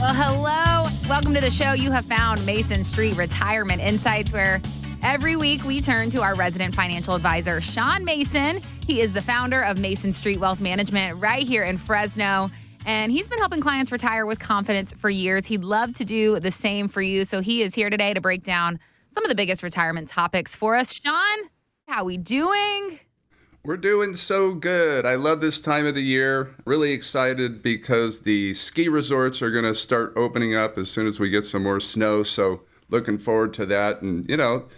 Well, hello. Welcome to the show. You have found Mason Street Retirement Insights, where every week we turn to our resident financial advisor, Sean Mason. He is the founder of Mason Street Wealth Management right here in Fresno. And he's been helping clients retire with confidence for years. He'd love to do the same for you. So he is here today to break down some of the biggest retirement topics for us. Sean, how we doing? We're doing so good. I love this time of the year. Really excited because the ski resorts are going to start opening up as soon as we get some more snow. So looking forward to that. And,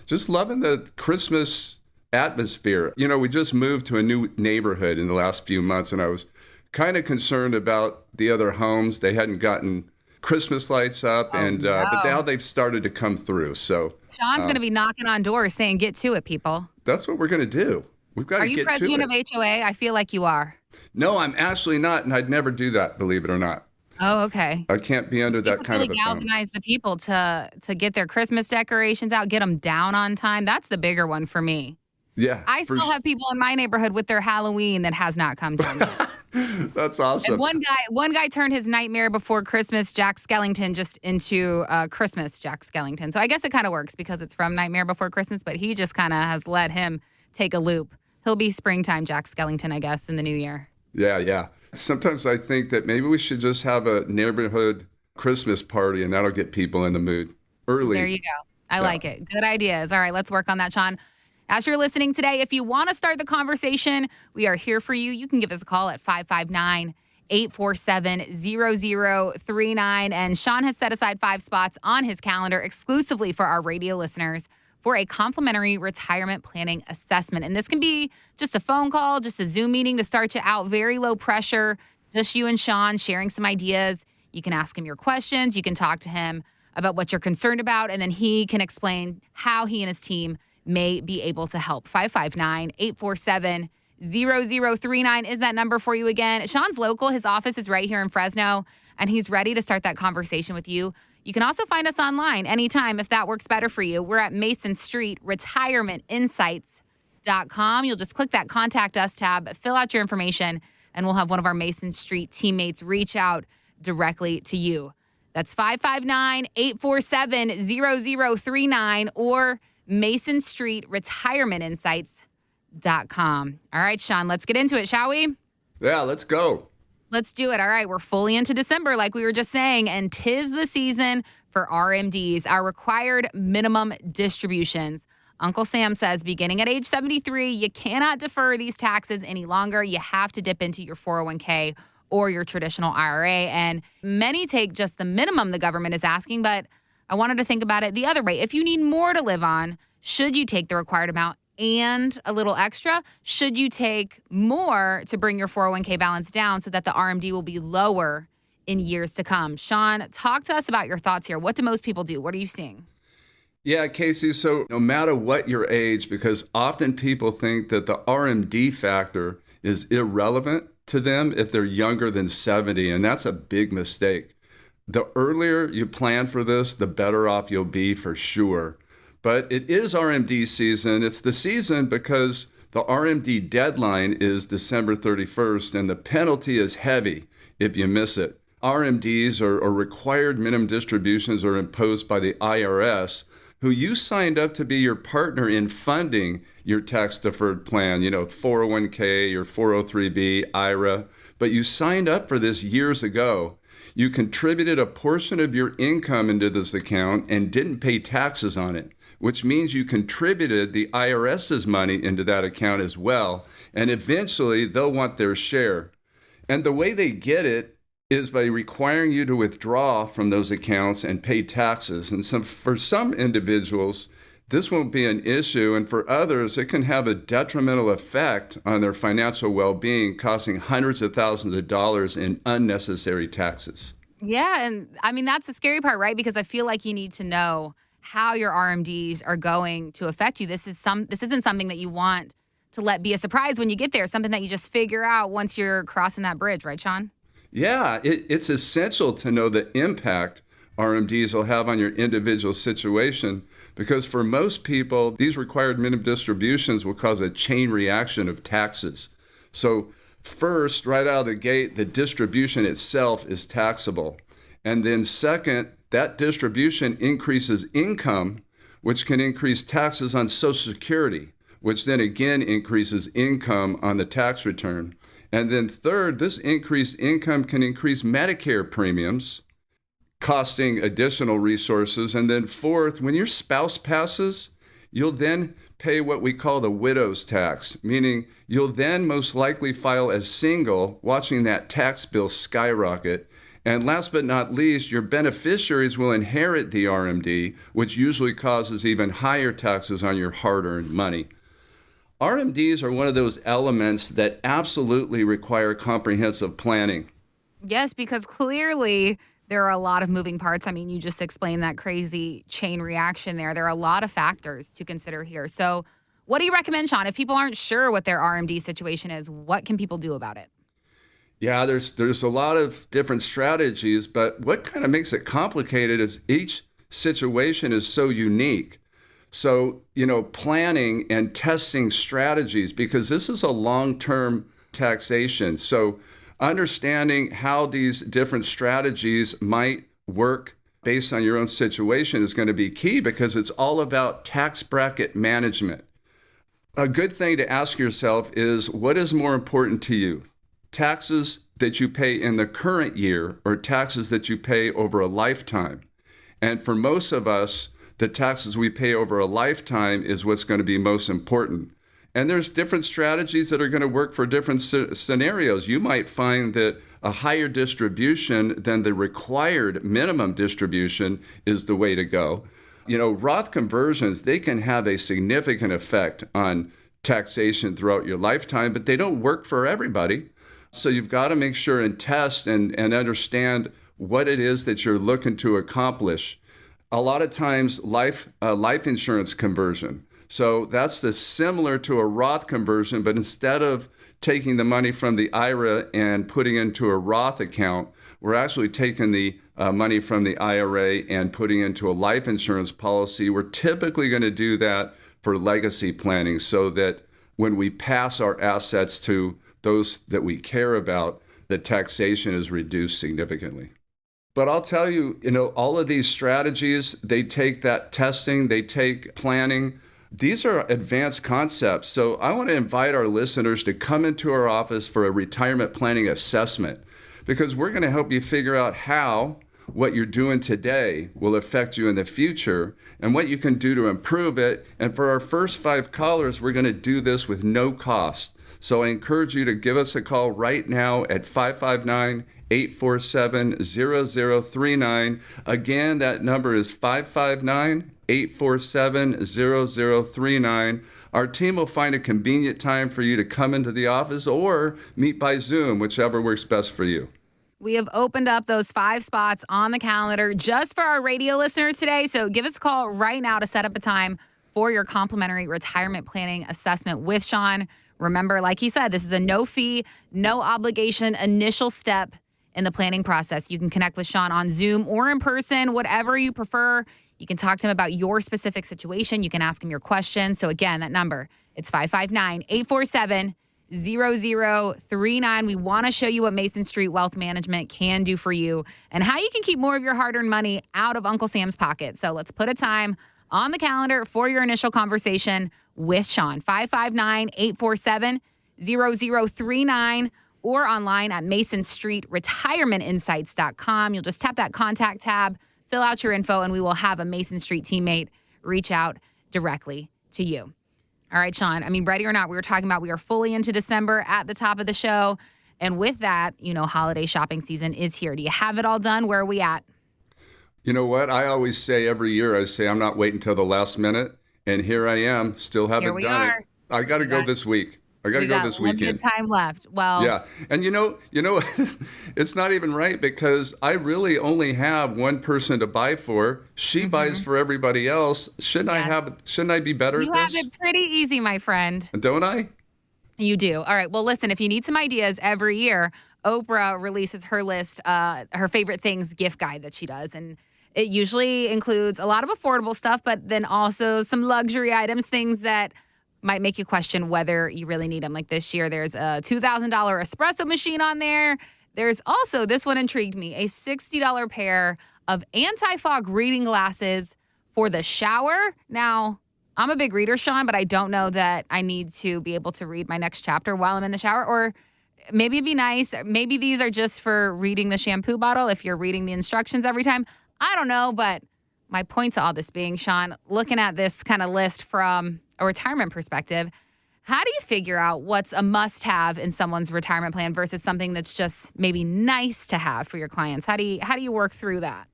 just loving the Christmas atmosphere. We just moved to a new neighborhood in the last few months, and I was kind of concerned about the other homes. They hadn't gotten Christmas lights up, but now they've started to come through. So Sean's going to be knocking on doors saying, get to it, people. That's what we're going to do. We've got to get to it. Are you president of HOA? I feel like you are. No, I'm actually not, and I'd never do that, believe it or not. Oh, okay. I can't be under that kind of a thing. Galvanize the people to get their Christmas decorations out, get them down on time. That's the bigger one for me. Yeah. I still have people in my neighborhood with their Halloween that has not come down yet. That's awesome. And one guy turned his Nightmare Before Christmas Jack Skellington just into Christmas Jack Skellington. So I guess it kind of works because it's from Nightmare Before Christmas, but he just kind of has let him take a loop. He'll be springtime Jack Skellington, I guess, in the new year. Yeah. Sometimes I think that maybe we should just have a neighborhood Christmas party, and that'll get people in the mood early. There you go. I like it. Good ideas. All right, let's work on that, Sean. As you're listening today, if you want to start the conversation, we are here for you. You can give us a call at 559-847-0039. And Sean has set aside 5 spots on his calendar exclusively for our radio listeners for a complimentary retirement planning assessment. And this can be just a phone call, just a Zoom meeting to start you out, very low pressure, just you and Sean sharing some ideas. You can ask him your questions. You can talk to him about what you're concerned about, and then he can explain how he and his team may be able to help. 559-847-0039 is that number for you again. Sean's local. His office is right here in Fresno, and he's ready to start that conversation with you. You can also find us online anytime if that works better for you. We're at Mason Street retirementinsights.com. You'll just click that Contact Us tab, fill out your information, and we'll have one of our Mason Street teammates reach out directly to you. That's 559-847-0039 or Mason Street retirementinsights.com. All right, Sean, let's get into it, shall we? Yeah, let's go. Let's do it. All right, we're fully into December, like we were just saying, and 'tis the season for RMDs, our required minimum distributions. Uncle Sam says beginning at age 73, you cannot defer these taxes any longer. You have to dip into your 401k or your traditional IRA, and many take just the minimum the government is asking, but I wanted to think about it the other way. If you need more to live on, should you take the required amount and a little extra? Should you take more to bring your 401k balance down so that the RMD will be lower in years to come? Sean, talk to us about your thoughts here. What do most people do? What are you seeing? Yeah, Casey, so no matter what your age, because often people think that the RMD factor is irrelevant to them if they're younger than 70, and that's a big mistake. The earlier you plan for this, the better off you'll be for sure. But it is RMD season. It's the season because the RMD deadline is December 31st, and the penalty is heavy if you miss it. RMDs, or required minimum distributions, are imposed by the IRS, who you signed up to be your partner in funding your tax-deferred plan, 401k, your 403b, IRA. But you signed up for this years ago. You contributed a portion of your income into this account and didn't pay taxes on it, which means you contributed the IRS's money into that account as well. And eventually they'll want their share. And the way they get it is by requiring you to withdraw from those accounts and pay taxes. And for some individuals, this won't be an issue. And for others, it can have a detrimental effect on their financial well-being, costing hundreds of thousands of dollars in unnecessary taxes. Yeah, and I mean, that's the scary part, right? Because I feel like you need to know how your RMDs are going to affect you. This isn't something that you want to let be a surprise when you get there, something that you just figure out once you're crossing that bridge, right, Sean? Yeah, it's essential to know the impact RMDs will have on your individual situation, because for most people, these required minimum distributions will cause a chain reaction of taxes. So first, right out of the gate, the distribution itself is taxable. And then second, that distribution increases income, which can increase taxes on Social Security, which then again increases income on the tax return. And then third, this increased income can increase Medicare premiums, costing additional resources. And then fourth, when your spouse passes, you'll then pay what we call the widow's tax, meaning you'll then most likely file as single, watching that tax bill skyrocket. And last but not least, your beneficiaries will inherit the RMD, which usually causes even higher taxes on your hard-earned money. RMDs are one of those elements that absolutely require comprehensive planning. Yes, because clearly there are a lot of moving parts. I mean, you just explained that crazy chain reaction there. There are a lot of factors to consider here. So what do you recommend, Sean? If people aren't sure what their RMD situation is, what can people do about it? Yeah, there's a lot of different strategies, but what kind of makes it complicated is each situation is so unique. So, planning and testing strategies, because this is a long-term taxation. So understanding how these different strategies might work based on your own situation is going to be key, because it's all about tax bracket management. A good thing to ask yourself is, what is more important to you? Taxes that you pay in the current year or taxes that you pay over a lifetime? And for most of us, the taxes we pay over a lifetime is what's going to be most important. And there's different strategies that are going to work for different scenarios. You might find that a higher distribution than the required minimum distribution is the way to go. Roth conversions, they can have a significant effect on taxation throughout your lifetime, but they don't work for everybody. So you've got to make sure and test and understand what it is that you're looking to accomplish. A lot of times, life insurance conversion. So that's similar to a Roth conversion, but instead of taking the money from the IRA and putting into a Roth account, we're actually taking the money from the IRA and putting into a life insurance policy. We're typically going to do that for legacy planning, so that when we pass our assets to those that we care about, the taxation is reduced significantly. But I'll tell you, all of these strategies, they take that testing, they take planning. These are advanced concepts. So I want to invite our listeners to come into our office for a retirement planning assessment, because we're going to help you figure out how what you're doing today will affect you in the future and what you can do to improve it. And for our first 5 callers, we're going to do this with no cost. So I encourage you to give us a call right now at 559-847-0039. Again, that number is 559-847-0039. Our team will find a convenient time for you to come into the office or meet by Zoom, whichever works best for you. We have opened up those 5 spots on the calendar just for our radio listeners today. So give us a call right now to set up a time for your complimentary retirement planning assessment with Sean. Remember, like he said, this is a no fee, no obligation initial step in the planning process. You can connect with Sean on Zoom or in person, whatever you prefer. You can talk to him about your specific situation. You can ask him your questions. So again, that number, it's 559-847-0039. We want to show you what Mason Street Wealth Management can do for you and how you can keep more of your hard-earned money out of Uncle Sam's pocket. So let's put a time on the calendar for your initial conversation with Sean. 559-847-0039 or online at masonstreetretirementinsights.com. You'll just tap that contact tab, fill out your info, and we will have a Mason Street teammate reach out directly to you. All right, Sean, ready or not, we were talking about we are fully into December at the top of the show. And with that, holiday shopping season is here. Do you have it all done? Where are we at? You know what? I always say every year, I'm not waiting till the last minute. And here I am, still haven't done it. I got to go this week. I got to go this weekend. Limited time left. Well, yeah. And it's not even right, because I really only have one person to buy for. She buys for everybody else. Shouldn't I be better at this? You have it pretty easy, my friend. Don't I? You do. All right. Well, listen, if you need some ideas every year, Oprah releases her list, her favorite things gift guide that she does. And it usually includes a lot of affordable stuff, but then also some luxury items, things that might make you question whether you really need them. Like this year, there's a $2,000 espresso machine on there. There's also, this one intrigued me, a $60 pair of anti-fog reading glasses for the shower. Now, I'm a big reader, Sean, but I don't know that I need to be able to read my next chapter while I'm in the shower. Or maybe it'd be nice. Maybe these are just for reading the shampoo bottle if you're reading the instructions every time. I don't know, but my point to all this being, Sean, looking at this kind of list from a retirement perspective, how do you figure out what's a must-have in someone's retirement plan versus something that's just maybe nice to have for your clients? How do you work through that?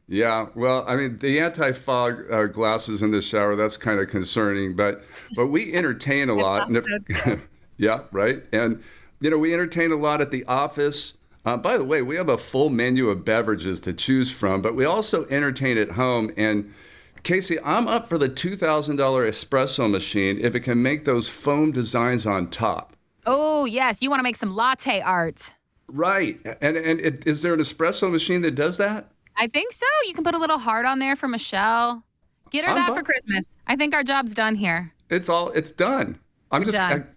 Yeah, well, I mean, the anti-fog glasses in the shower, that's kind of concerning, but we entertain a lot. And yeah, right. And, we entertain a lot at the office. By the way, we have a full menu of beverages to choose from, but we also entertain at home. And Casey, I'm up for the $2,000 espresso machine if it can make those foam designs on top. Oh, yes. You want to make some latte art. Right. And is there an espresso machine that does that? I think so. You can put a little heart on there for Michelle. Get her that for Christmas. I think our job's done here. It's done.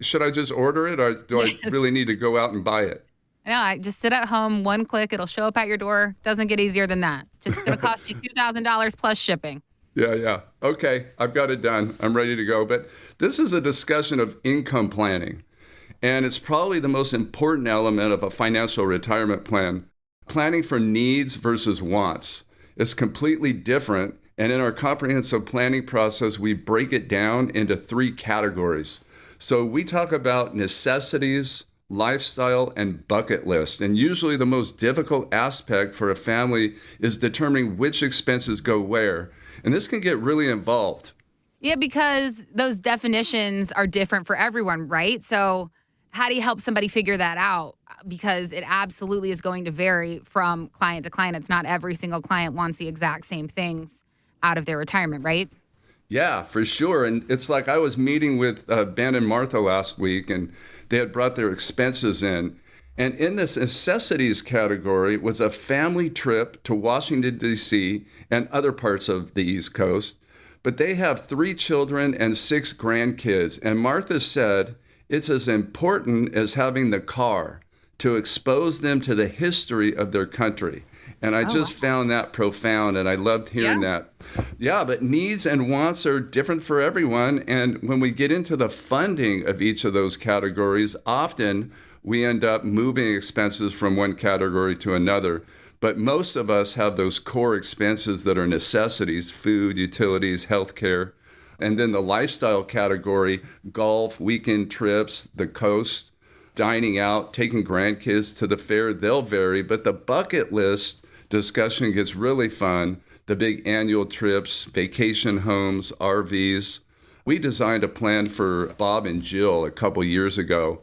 Should I just order it, or do I really need to go out and buy it? No, I just sit at home, one click, it'll show up at your door. Doesn't get easier than that. Just going to cost you $2,000 plus shipping. Yeah. Okay, I've got it done. I'm ready to go. But this is a discussion of income planning, and it's probably the most important element of a financial retirement plan. Planning for needs versus wants is completely different. And in our comprehensive planning process, we break it down into 3 categories. So we talk about necessities, lifestyle, and bucket list. And usually the most difficult aspect for a family is determining which expenses go where. And this can get really involved. Yeah, because those definitions are different for everyone, right? So how do you help somebody figure that out? Because it absolutely is going to vary from client to client. It's not every single client wants the exact same things out of their retirement, right? Yeah, for sure. And it's like I was meeting with Ben and Martha last week, and they had brought their expenses in. And in this necessities category was a family trip to Washington, D.C. and other parts of the East Coast. But they have 3 children and 6 grandkids. And Martha said it's as important as having the car to expose them to the history of their country. And I found that profound, and I loved hearing that. Yeah, but needs and wants are different for everyone. And when we get into the funding of each of those categories, often we end up moving expenses from one category to another. But most of us have those core expenses that are necessities: food, utilities, healthcare. And then the lifestyle category: golf, weekend trips, the coast, dining out, taking grandkids to the fair, they'll vary. But the bucket list discussion gets really fun. The big annual trips, vacation homes, RVs. We designed a plan for Bob and Jill a couple years ago.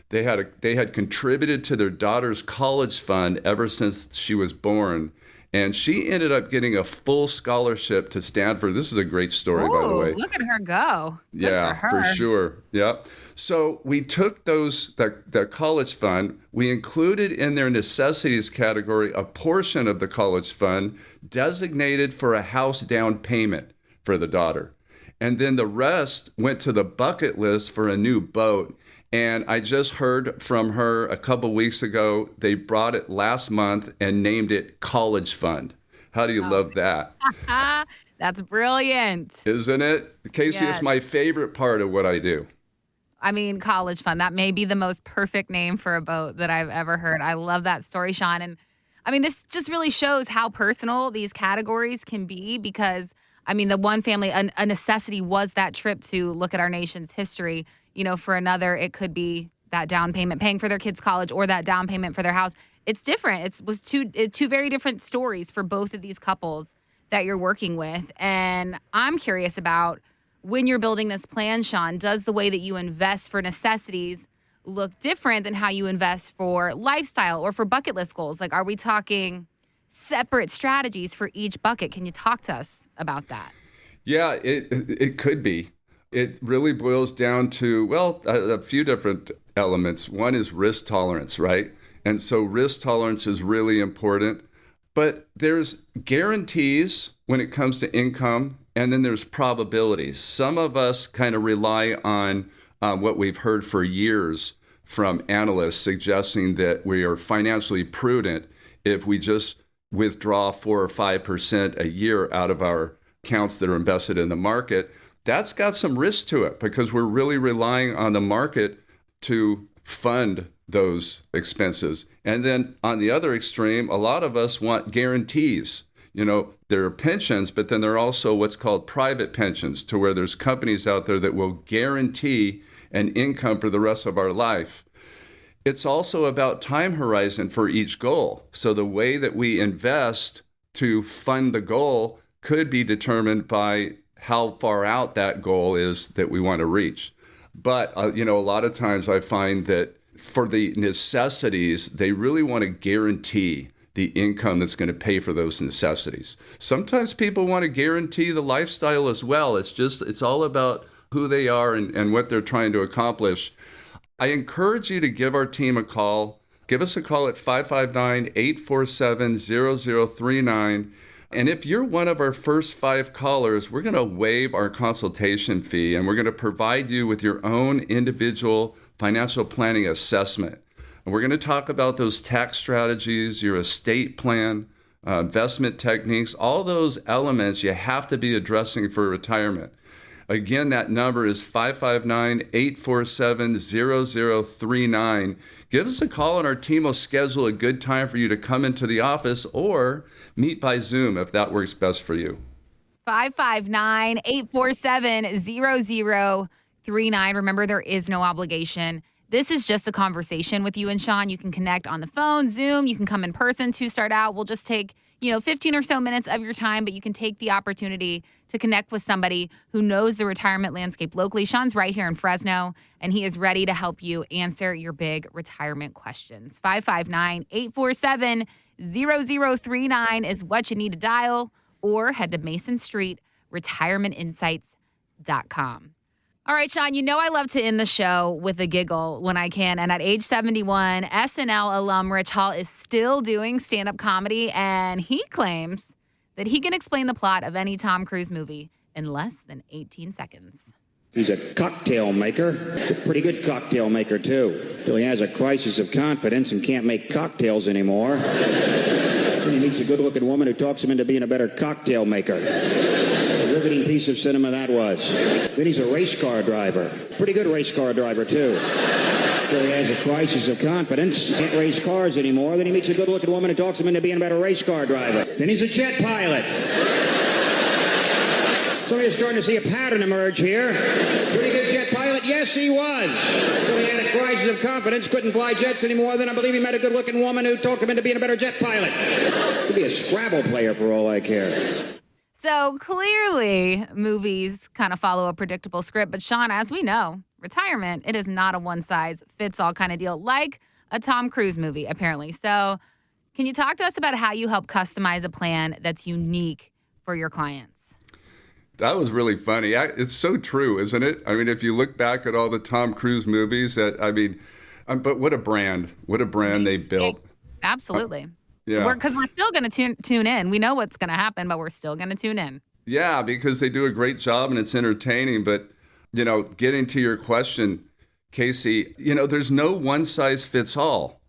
They had contributed to their daughter's college fund ever since she was born. And she ended up getting a full scholarship to Stanford. This is a great story, by the way. Look at her go. Good yeah, for sure. Yeah. So we took that college fund, we included in their necessities category a portion of the college fund designated for a house down payment for the daughter. And then the rest went to the bucket list for a new boat. And I just heard from her a couple weeks ago. They brought it last month and named it College Fund. How do you love that? That's brilliant. Isn't it? Casey, It's my favorite part of what I do. I mean, College Fund, that may be the most perfect name for a boat that I've ever heard. I love that story, Sean. And I mean, this just really shows how personal these categories can be because, I mean, the one family, a necessity was that trip to look at our nation's history. For another, it could be that down payment, paying for their kids' college, or that down payment for their house. It's different. It was two very different stories for both of these couples that you're working with. And I'm curious about, when you're building this plan, Sean, does the way that you invest for necessities look different than how you invest for lifestyle or for bucket list goals? Like, are we talking separate strategies for each bucket? Can you talk to us about that? Yeah, it could be. It really boils down to, a few different elements. One is risk tolerance, right? And so risk tolerance is really important. But there's guarantees when it comes to income, and then there's probabilities. Some of us kind of rely on what we've heard for years from analysts suggesting that we are financially prudent if we just withdraw 4 or 5% a year out of our accounts that are invested in the market. That's got some risk to it because we're really relying on the market to fund those expenses. And then on the other extreme, a lot of us want guarantees. There are pensions, but then there are also what's called private pensions, to where there's companies out there that will guarantee an income for the rest of our life. It's also about time horizon for each goal. So the way that we invest to fund the goal could be determined by how far out that goal is that we want to reach. But, a lot of times I find that for the necessities, they really want to guarantee the income that's going to pay for those necessities. Sometimes people want to guarantee the lifestyle as well. It's all about who they are and what they're trying to accomplish. I encourage you to give our team a call. Give us a call at 559-847-0039. And if you're one of our first 5 callers, we're going to waive our consultation fee, and we're going to provide you with your own individual financial planning assessment. And we're going to talk about those tax strategies, your estate plan, investment techniques, all those elements you have to be addressing for retirement. Again, that number is 559-847-0039. Give us a call and our team will schedule a good time for you to come into the office or meet by Zoom if that works best for you. 559-847-0039. Remember, there is no obligation. This is just a conversation with you and Sean. You can connect on the phone, Zoom. You can come in person to start out. We'll just take 15 or so minutes of your time, but you can take the opportunity to connect with somebody who knows the retirement landscape locally. Sean's right here in Fresno, and he is ready to help you answer your big retirement questions. 559-847-0039 is what you need to dial, or head to Mason Street, retirementinsights.com. All right, Sean, I love to end the show with a giggle when I can. And at age 71, SNL alum Rich Hall is still doing stand-up comedy, and he claims that he can explain the plot of any Tom Cruise movie in less than 18 seconds. He's a cocktail maker. He's a pretty good cocktail maker, too. Till he has a crisis of confidence and can't make cocktails anymore. Then he meets a good-looking woman who talks him into being a better cocktail maker. Riveting piece of cinema that was. Then he's a race car driver. Pretty good race car driver, too. So he has a crisis of confidence, can't race cars anymore. Then he meets a good-looking woman who talks him into being a better race car driver. Then he's a jet pilot. So you're starting to see a pattern emerge here. Pretty good jet pilot? Yes, he was. So he had a crisis of confidence, couldn't fly jets anymore. Then I believe he met a good-looking woman who talked him into being a better jet pilot. Could be a Scrabble player for all I care. So clearly, movies kind of follow a predictable script. But Sean, as we know, retirement, it is not a one-size-fits-all kind of deal, like a Tom Cruise movie, apparently. So can you talk to us about how you help customize a plan that's unique for your clients? That was really funny. It's so true, isn't it? I mean, if you look back at all the Tom Cruise movies, but what a brand they built. Absolutely. Yeah. Because we're still going to tune in. We know what's going to happen, but we're still going to tune in. Yeah, because they do a great job and it's entertaining. But, getting to your question, Casey, there's no one size fits all.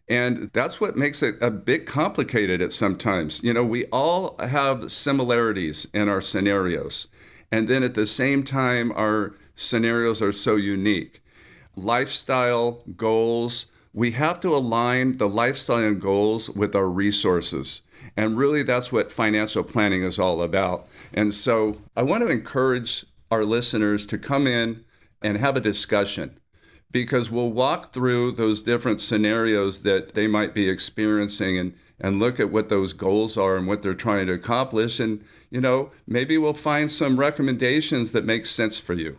And that's what makes it a bit complicated at sometimes. We all have similarities in our scenarios. And then at the same time, our scenarios are so unique. Lifestyle, goals, we have to align the lifestyle and goals with our resources. And really, that's what financial planning is all about. And so I want to encourage our listeners to come in and have a discussion, because we'll walk through those different scenarios that they might be experiencing and look at what those goals are and what they're trying to accomplish. And, maybe we'll find some recommendations that make sense for you.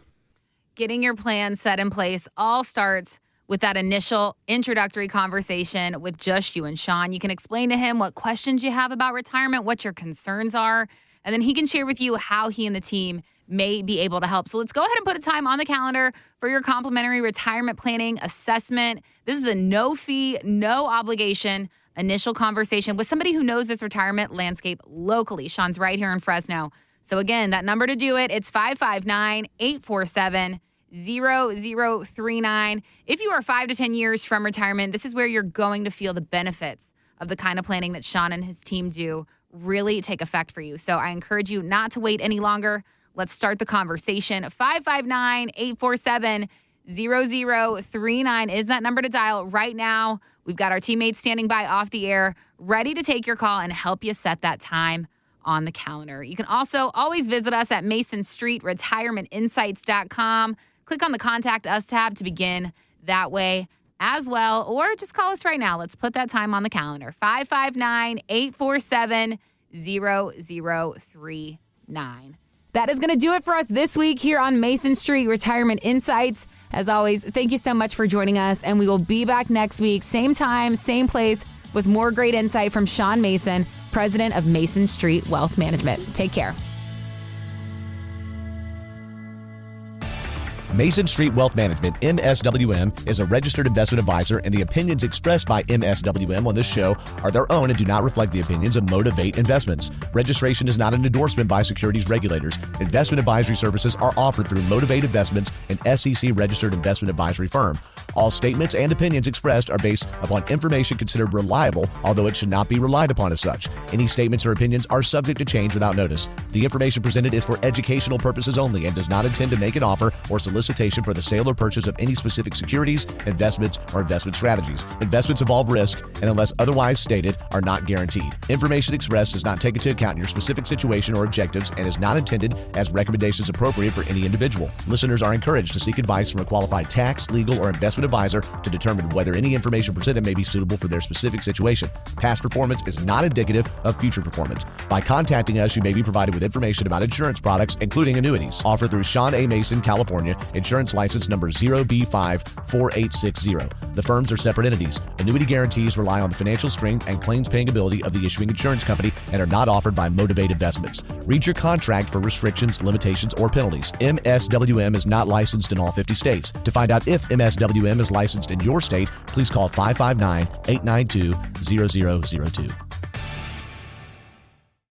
Getting your plan set in place all starts with that initial introductory conversation with just you and Sean. You can explain to him what questions you have about retirement, what your concerns are, and then he can share with you how he and the team may be able to help. So let's go ahead and put a time on the calendar for your complimentary retirement planning assessment. This is a no-fee, no obligation initial conversation with somebody who knows this retirement landscape locally. Sean's right here in Fresno. So again, that number to do it, it's 559-847-0039. 0039. If you are 5 to 10 years from retirement, this is where you're going to feel the benefits of the kind of planning that Sean and his team do really take effect for you. So I encourage you not to wait any longer. Let's start the conversation. 559-847-0039 is that number to dial right now. We've got our teammates standing by off the air, ready to take your call and help you set that time on the calendar. You can also always visit us at MasonStreetRetirementInsights.com. Click on the Contact Us tab to begin that way as well, or just call us right now. Let's put that time on the calendar. 559-847-0039. That is going to do it for us this week here on Mason Street Retirement Insights. As always, thank you so much for joining us, and we will be back next week, same time, same place, with more great insight from Sean Mason, president of Mason Street Wealth Management. Take care. Mason Street Wealth Management, MSWM, is a registered investment advisor, and the opinions expressed by MSWM on this show are their own and do not reflect the opinions of Motivate Investments. Registration is not an endorsement by securities regulators. Investment advisory services are offered through Motivate Investments, an SEC-registered investment advisory firm. All statements and opinions expressed are based upon information considered reliable, although it should not be relied upon as such. Any statements or opinions are subject to change without notice. The information presented is for educational purposes only and does not intend to make an offer or solicitation for the sale or purchase of any specific securities, investments, or investment strategies. Investments involve risk and, unless otherwise stated, are not guaranteed. Information expressed does not take into account your specific situation or objectives and is not intended as recommendations appropriate for any individual. Listeners are encouraged to seek advice from a qualified tax, legal, or investment advisor to determine whether any information presented may be suitable for their specific situation. Past performance is not indicative of future performance. By contacting us, you may be provided with information about insurance products, including annuities, offered through Sean A. Mason, California, insurance license number 0B54860. The firms are separate entities. Annuity guarantees rely on the financial strength and claims-paying ability of the issuing insurance company and are not offered by Motivate Investments. Read your contract for restrictions, limitations, or penalties. MSWM is not licensed in all 50 states. To find out if MSWM is licensed in your state, please call 559-892-0002.